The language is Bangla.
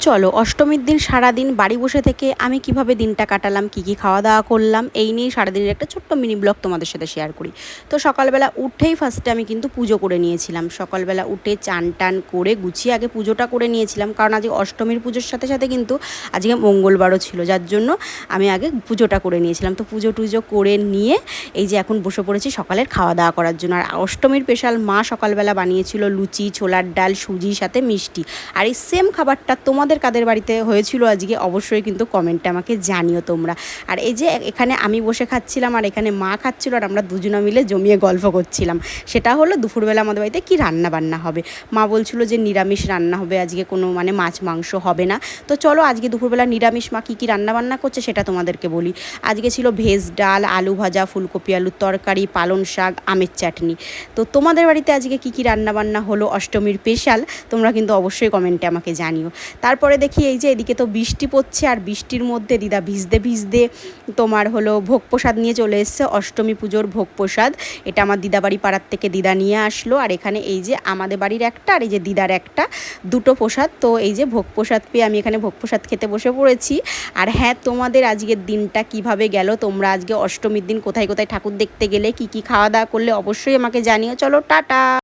চলো অষ্টমীর দিন সারাদিন বাড়ি বসে থেকে আমি কিভাবে দিনটা কাটালাম, কি কি খাওয়া দাওয়া করলাম, এই নিয়েই সারাদিনের একটা ছোট্ট মিনি ব্লগ তোমাদের সাথে শেয়ার করি। তো সকালবেলা উঠেই ফার্স্টে আমি কিন্তু পুজো করে নিয়েছিলাম। সকালবেলা উঠে চান টান করে গুছিয়ে আগে পুজোটা করে নিয়েছিলাম, কারণ আজকে অষ্টমীর পুজোর সাথে সাথে কিন্তু আজকে মঙ্গলবারও ছিল, যার জন্য আমি আগে পুজোটা করে নিয়েছিলাম। তো পুজো টুজো করে নিয়ে এই যে এখন বসে পড়েছি সকালের খাওয়া দাওয়া করার জন্য। আর অষ্টমীর স্পেশাল মা সকালবেলা বানিয়েছিল লুচি, ছোলার ডাল, সুজির সাথে মিষ্টি। আর এই সেম খাবারটা তোমাদের কাদের বাড়িতে হয়েছিল আজকে অবশ্যই কিন্তু কমেন্টে আমাকে জানিও তোমরা। আর এই যে এখানে আমি বসে খাচ্ছিলাম আর এখানে মা খাচ্ছিল, আর আমরা দুজনে মিলে জমিয়ে গল্প করছিলাম। সেটা হলো দুপুরবেলা আমাদের বাড়িতে কী রান্না বান্না হবে। মা বলছিল যে নিরামিষ রান্না হবে আজকে, কোনো মানে মাছ মাংস হবে না। তো চলো আজকে দুপুরবেলা নিরামিষ মা কী কী রান্না বান্না করছে সেটা তোমাদেরকে বলি। আজকে ছিল ভেজ ডাল, আলু ভাজা, ফুলকপি আলুর তরকারি, পালং শাক, আমের চাটনি। তো তোমাদের বাড়িতে আজকে কী কী রান্না বান্না হলো অষ্টমীর স্পেশাল তোমরা কিন্তু অবশ্যই কমেন্টে আমাকে জানিও। তারপরে দেখি এই যে এদিকে তো বৃষ্টি পড়ছে, আর বৃষ্টির মধ্যে দিদা ভিজতে ভিজতে তোমার হলো ভোগ প্রসাদ নিয়ে চলে এসছে, অষ্টমী পুজোর ভোগ প্রসাদ। এটা আমার দিদাবাড়ি পাড়ার থেকে দিদা নিয়ে আসলো। আর এখানে এই যে আমাদের বাড়ির একটা আর এই যে দিদার একটা, দুটো প্রসাদ। তো এই যে ভোগ প্রসাদ পেয়ে আমি এখানে ভোগ প্রসাদ খেতে বসে পড়েছি। আর হ্যাঁ, তোমাদের আজকের দিনটা কিভাবে গেল, তোমরা আজকে অষ্টমীর দিন কোথায় কোথায় ঠাকুর দেখতে গেলে, কি কি খাওয়া দাওয়া করলে অবশ্যই আমাকে জানিও। চলো টাটা।